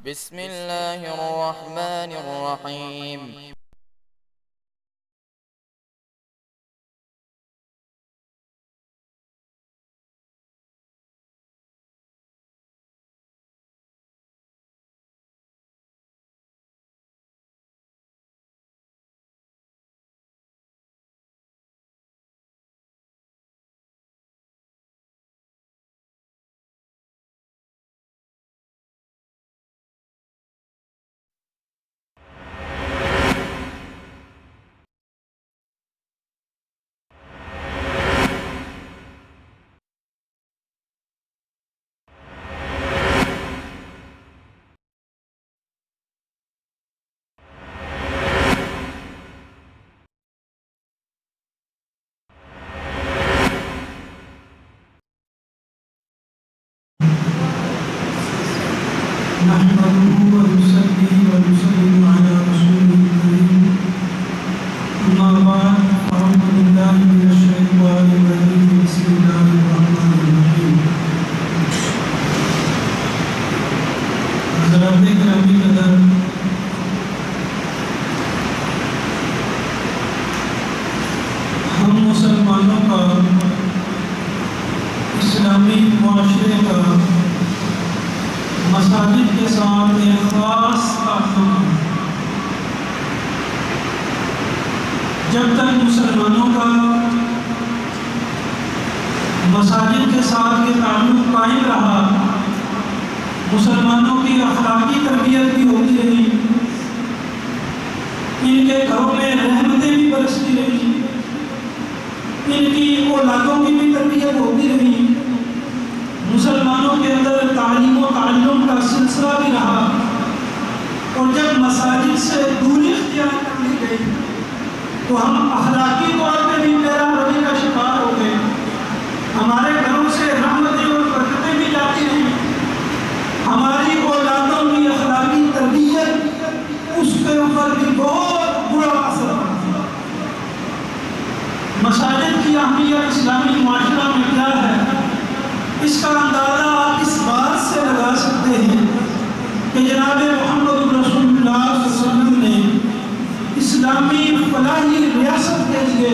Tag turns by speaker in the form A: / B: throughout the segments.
A: بسم الله الرحمن الرحيم.
B: نحمده ونصلي ونسلم على رسوله الكريم أما بعد أعوذ بالله من الشيطان الرجيم بسم الله الرحمن الرحيم. حضرات گرامی قدر، ہم مسلمانوں کا اسلامی معاشرے کا مساجد کے ساتھ ایک خاص تعلق ہے۔ جب تک مسلمانوں کا مساجد کے ساتھ یہ تعلق قائم رہا، مسلمانوں کی اخلاقی تربیت بھی ہوتی رہی، ان کے گھروں میں رحمتیں بھی برستی رہی، ان کی اولادوں کی بھی تربیت ہوتی رہی، مسلمانوں کے اندر تعلیم و تعلم کا سلسلہ بھی رہا۔ اور جب مساجد سے دوری اختیار کر لی گئی تو ہم اخلاقی طور پہ بھی پیرا روی کا شکار ہو گئے، ہمارے گھروں سے رحمتیں اور برکتیں بھی جاتی رہیں، ہماری اولادوں کی اخلاقی تربیت اس کے اوپر بھی بہت برا اثر پڑا۔ مساجد کی اہمیت اسلامی معاشرہ میں کیا ہے، اس کا اندازہ آپ اس بات سے لگا سکتے ہیں کہ جناب محمد رسول اللہ صلی اللہ علیہ وسلم نے اسلامی فلاحی ریاست کے لیے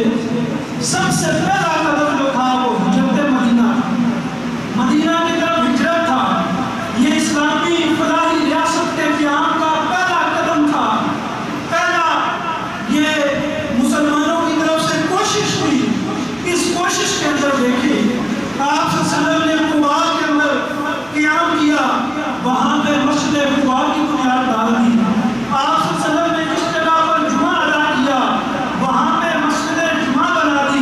B: سب سے پہلا قدم جو تھا وہ ہجرت مدینہ کی طرف ہجرت تھا۔ یہ اسلامی فلاحی ریاست کے قیام کا پہلا قدم تھا، پہلا یہ مسلمانوں کی طرف سے کوشش ہوئی۔ اس کوشش کے اندر دیکھیں آپ صلی اللہ علیہ وسلم نے قباء کے اندر قیام کیا، وہاں پہ مسجد قباء کی بنیاد ڈال دی۔ آپ صلی اللہ علیہ وسلم نے جس جگہ پر جمعہ ادا کیا وہاں پہ مسجد جمعہ بنا دی۔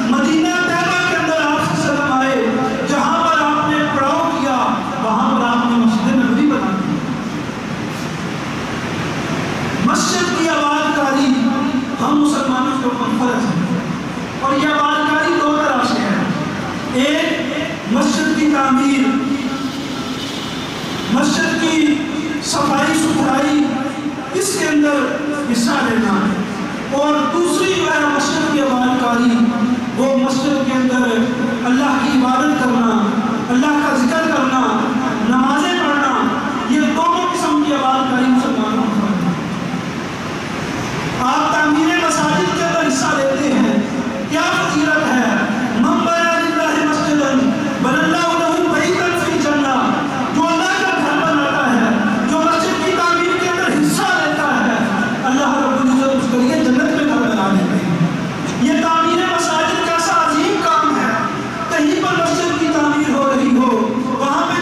B: مدینہ طیبہ کے اندر آپ صلی اللہ علیہ وسلم آئے، جہاں پر آپ نے پڑاؤ کیا وہاں پر آپ نے مسجد نبوی بنا دی۔ مسجد کی آباد کاری ہم مسلمانوں کے اوپر فرض ہے، اور یہ آباد کاری دو طرح سے ہے۔ ایک مسجد کی تعمیر، مسجد کی صفائی ستھرائی، اس کے اندر حصہ لینا ہے، اور دوسری جو ہے مسجد کی آباد کاری، وہ مسجد کے اندر اللہ کی عبادت کرنا، اللہ کا ذکر کرنا، نمازیں پڑھنا، یہ دونوں قسم کی آباد کاری مسلمانوں کو ہے۔ آپ تعمیر مساجد کے اندر حصہ لیتے ہیں، کیا فضیلت ہے؟ من بنا للہ مسجدا بنى اللہ لہ بیتا فی الجنہ، جو اللہ کا گھر بناتا ہے، جو مسجد کی تعمیر کے اندر حصہ لیتا ہے، اللہ رب العزت اس کے لیے جنت میں گھر بنا دیتے ہیں۔ یہ تعمیر مساجد کیسا عظیم کام ہے۔ کہیں پر مسجد کی تعمیر ہو رہی ہو، وہاں پہ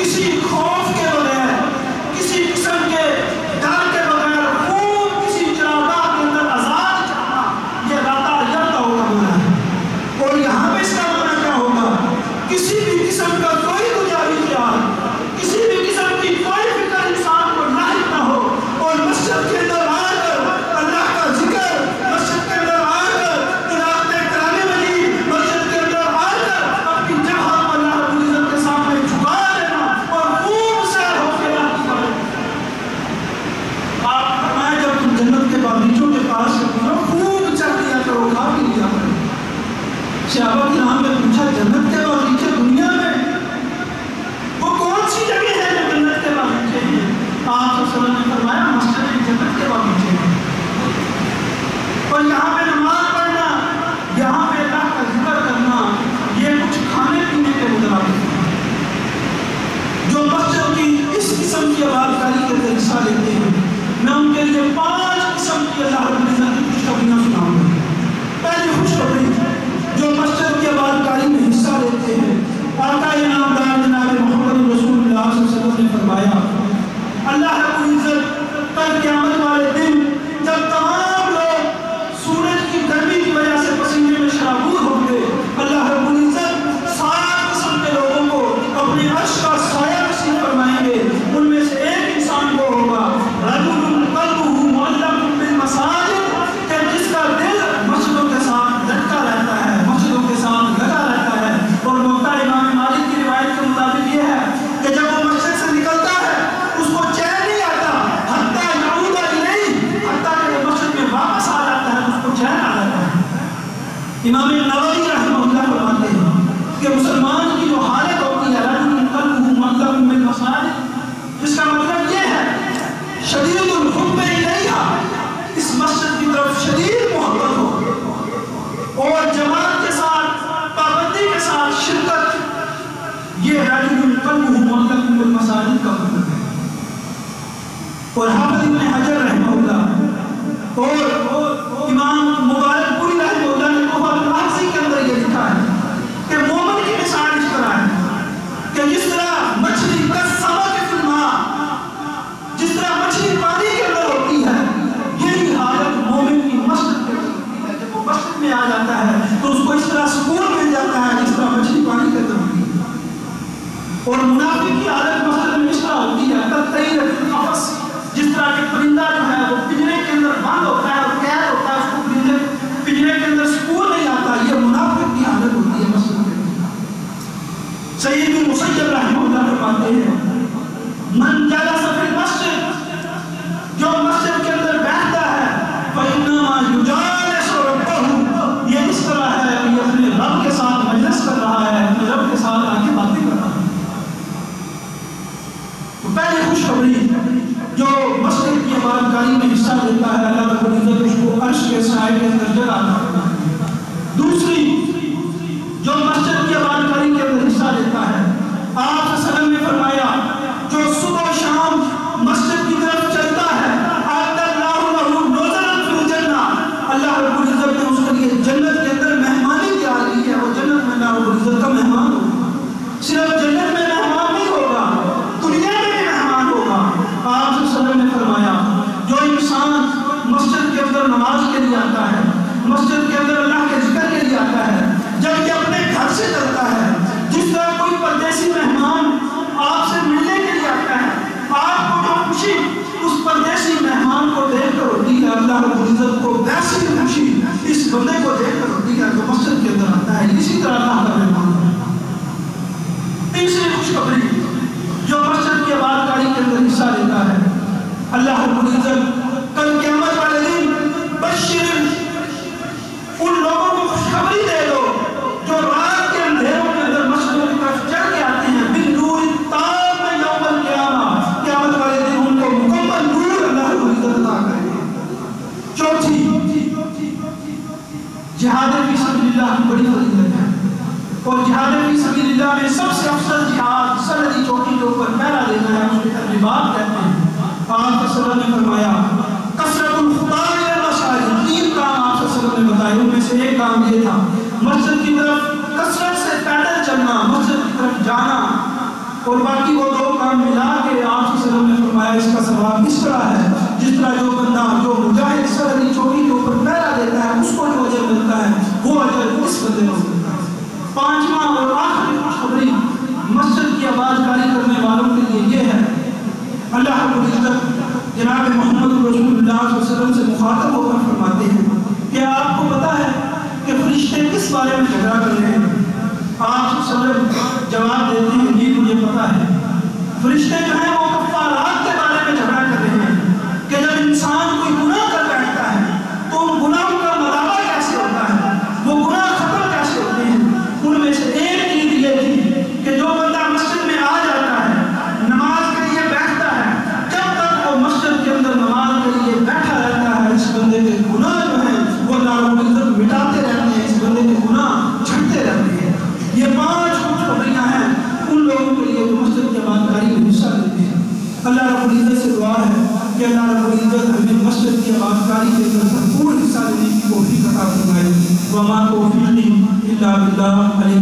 B: کسی خوف کے بغیر، کسی قسم کے ڈر کے بغیر خوب کسی چراگاہ کے اندر آزاد چلنا، یہ راتا یلتا ہوگا مانا ہے۔ اور یہاں پہ اس کا مانا کیا ہوگا؟ کسی بھی قسم کا کوئی دنیاوی خیال، کسی بھی قسم کی کوئی فکر انسان کو لاحق نہ ہو، اور مسجد کے اندر آ کر اللہ کا ذکر، مسجد کے اندر آ کر تلاوت کلام والی، مسجد کے اندر آ کر اپنی جگہ کو اللہ رب العزت کے سامنے جھکا دینا اور خوب سیر ہو کے اللہ کی بات۔ آپ فرمایا جب تم جنت کے باغیچوں کے پاس ہو خوب چل لیا کرو، کھا بھی لیا کرو۔ صحابہ کرام نے پوچھا جنت کے باغیچے دنیا میں وہ کون سی جگہ ہے جو جنت کے باغیچے ہیں؟ آپ صلی اللہ علیہ وسلم نے فرمایا مسجد جنت کے باغیچے ہیں۔ اور یہاں پہ نماز پڑھنا، یہاں پہ اللہ کا ذکر کرنا، یہ کچھ کھانے پینے کے مترادف ہے۔ جو مسجد کی اس قسم کی عبادت کے اندر حصہ لیتے ہیں، میں ان کے لیے 5 قسم کی اللہ رب العزت کی خوشخبریاں سناؤں گا۔ پہلی خوشخبری جو مسجد کی عبادت میں حصہ لیتے ہیں، آقا انعامدار جناب محمد رسول اللہ صلی اللہ علیہ وسلم نے فرمایا اللہ رب العزت کل قیامت والے دن جب تمام لوگ سورج کی گرمی کی وجہ سے پسینے میں شرابور ہوں گے، اللہ رب العزت 7 قسم کے لوگوں کو اپنے عرش کا سایہ نصیب فرمائیں گے۔ ان میں سے ایک انسان کو ہوگا رجل قلبہ معلق بالمساجد، کہ جس کا دل مسجدوں کے ساتھ لٹکا رہتا ہے، مسجدوں کے ساتھ لگا رہتا ہے۔ اور نقطہ امام مالک کی روایت کے مطابق یہ ہے کہ جب وہ مسجد سے نکلتا ہے اس کو چین نہیں آتا حتیٰ یعود الیہ، حتیٰ کہ وہ مسجد میں واپس آ جاتا ہے اس کو چین آ جاتا ہے۔ امام نووی رحمہ اللہ فرماتے ہیں کہ مسلمان کی جو حالت ہوتی ہے رجل قلبہ معلق بالمساجد، جس کا مطلب یہ ہے شدید الحب الیہا، اس مسجد کی طرف شدید محبت ہو اور جماعت کے ساتھ پابندی کے ساتھ شرکت، یہ رجل قلبہ معلق بالمساجد کا مطلب ہے۔ اور حافظ ابن حجر رحمہ اللہ اور امام مبارک پوری رحمہ اللہ نے تحفۃ العارضی کے اندر یہ لکھا ہے کہ مومن کی مثال اس طرح ہے کہ جس طرح مچھلی کالسمک فی الماء، جس طرح مچھلی پانی کے اندر ہوتی ہے، یہی حالت مومن کی مسجد کے اندر ہوتی ہے۔ جب وہ مسجد میں آ جاتا ہے تو اس کو اس طرح سکون مل جاتا ہے جس طرح مچھلی پانی کے اندر ہوتی ہے۔ اور منافق کی حالت مسجد میں اس طرح ہوتی ہے کالطیر فی القفص، جس طرح کہ پرندہ جو ہے وہ پنجرے کے اندر بند ہوتا ہے اور قید ہوتا ہے، اس کو پنجرے کے اندر سکون نہیں آتا، یہ منافق کی حالت ہوتی ہے مسجد کے اندر۔ سعید بن مسیب رحمہ اللہ فرماتے ہیں من جلس فی المسجد، جو مسجد کے اندر بیٹھتا ہے فإنما یجالس ربہ، یہ اس طرح ہے کہ یہ اپنے رب کے ساتھ مجلس کر رہا ہے، اپنے رب کے ساتھ آ کے باتیں کر رہا ہے۔ تو پہلی خوشخبری جو مسجد کی عبادت گاہی میں حصہ لیتا ہے اللہ رب العزت اس کو عرش کے سائے کے اندر جگہ عطا کرتا ہے۔ دوسری جو مسجد کی عبادت گاہی کے اندر حصہ لیتا ہے، آپ صلی اللہ علیہ وسلم نے فرمایا جو صبح و شام مسجد کی طرف چلتا ہے اعد اللہ لہ نزلا فی الجنہ، اللہ رب العزت نے اس کے لیے جنت کے اندر مہمانی تیار کی ہے، وہ جنت میں اللہ رب العزت کا مہمان ہوگا۔ صرف جنت میں مہمان نہیں ہوگا، دنیا میں بھی مہمان ہوگا۔ آپ صلی اللہ علیہ وسلم نے فرمایا جو انسان مسجد کے اندر نماز کے لیے آتا ہے، مسجد کے اندر اللہ کے ذکر کے لیے آتا ہے، جب یہ اپنے گھر سے چلتا ہے، جس طرح کوئی پردیسی مہمان آپ سے ملنے کے لیے آتا ہے، آپ کو جو خوشی اس پردیسی مہمان کو دیکھ کر ہوتی ہے، اللہ رب العزت کو ویسی خوشی اس بندے کو دیکھ کر ہوتی ہے جو مسجد کے اندر آتا ہے۔ اسی طرح اللہ کا مہمان ہے۔ تیسری خوشخبری جو مسجد کی عبادت گاہی کے اندر حصہ لیتا ہے، اللہ رب العزت کل قیامت والے دن بشر ان لوگوں کو خوشخبری دے دو جو رات کے اندھیروں کے اندر مسجدوں کی طرف چل کے آتے ہیں، بالنور تام یوم القیامہ، قیامت والے دن ان کو مکمل نور اللہ رب العزت عطا کرے گا۔ چوتھی جہاد فی سبیل اللہ کی بڑی فضیلت ہے، اور جہاد فی سبیل اللہ میں سب سے افضل جہاد سرحدی چوکی کے اوپر پہرا دینا ہے، اس کو ترغیبات کہتے ہیں۔ آپ صلی اللہ علیہ وسلم نے فرمایا کثرت الخطا الی المساجد، 3 کام آپ صلی اللہ علیہ وسلم نے بتائے، ان میں سے ایک کام یہ تھا مسجد کی طرف کثرت سے پیدل چلنا، مسجد کی طرف جانا۔ اور باقی وہ دو کام ملا کے آپ صلی اللہ علیہ وسلم نے فرمایا اس کا ثواب اس طرح ہے جس طرح جو بندہ جو مجاہد سرحدی چوکی کے اوپر پہرا دیتا ہے اس کو جو اجر ملتا ہے وہ اجر اس بندے کو ملتا ہے۔ پانچواں اور آخری خوشخبری مسجد کی آباد کاری کرنے والوں کے لیے یہ ہے، اللہ رب العزت جناب محمد رسول اللہ صلی اللہ علیہ وسلم سے مخاطب ہو کر فرماتے ہیں کہ آپ کو پتہ ہے کہ فرشتے کس بارے میں جھگڑا کر رہے ہیں؟ آپ صلی اللہ علیہ وسلم جواب دیتے ہیں جی مجھے پتہ ہے، فرشتے جو ہیں وہ کفارات کے بارے میں جھگڑا کر رہے ہیں کہ جب انسان کوئی گناہ کر بیٹھتا ہے تو ان گناہوں کا مداوع کیسے ہوتا ہے، وہ گناہ ختم کیسے ہوتے ہیں۔ ان میں سے ایک چیز یہ تھی کہ جو بندہ مسجد میں آ جاتا ہے نماز کے لیے بیٹھتا ہے، جب تک وہ مسجد کے اندر نماز کے لیے بیٹھا رہتا ہے اس بندے کے گناہ جو ہیں وہ اللہ رب العزت مٹاتے رہتے ہیں، اس بندے کے گناہ جھڑتے رہتے ہیں۔ یہ 5 خوشخبریاں ہیں ان لوگوں کے لیے جو مسجد کی آبادکاری میں حصہ لیتے ہیں۔ اللہ رب العزت سے دعا ہے کہ اللہ رب العزت ہمیں مسجد کی آبادکاری کے اندر بھرپور حصہ لینے کی توفیق عطا فرمائے۔ وما توفیقی الا باللہ علیہ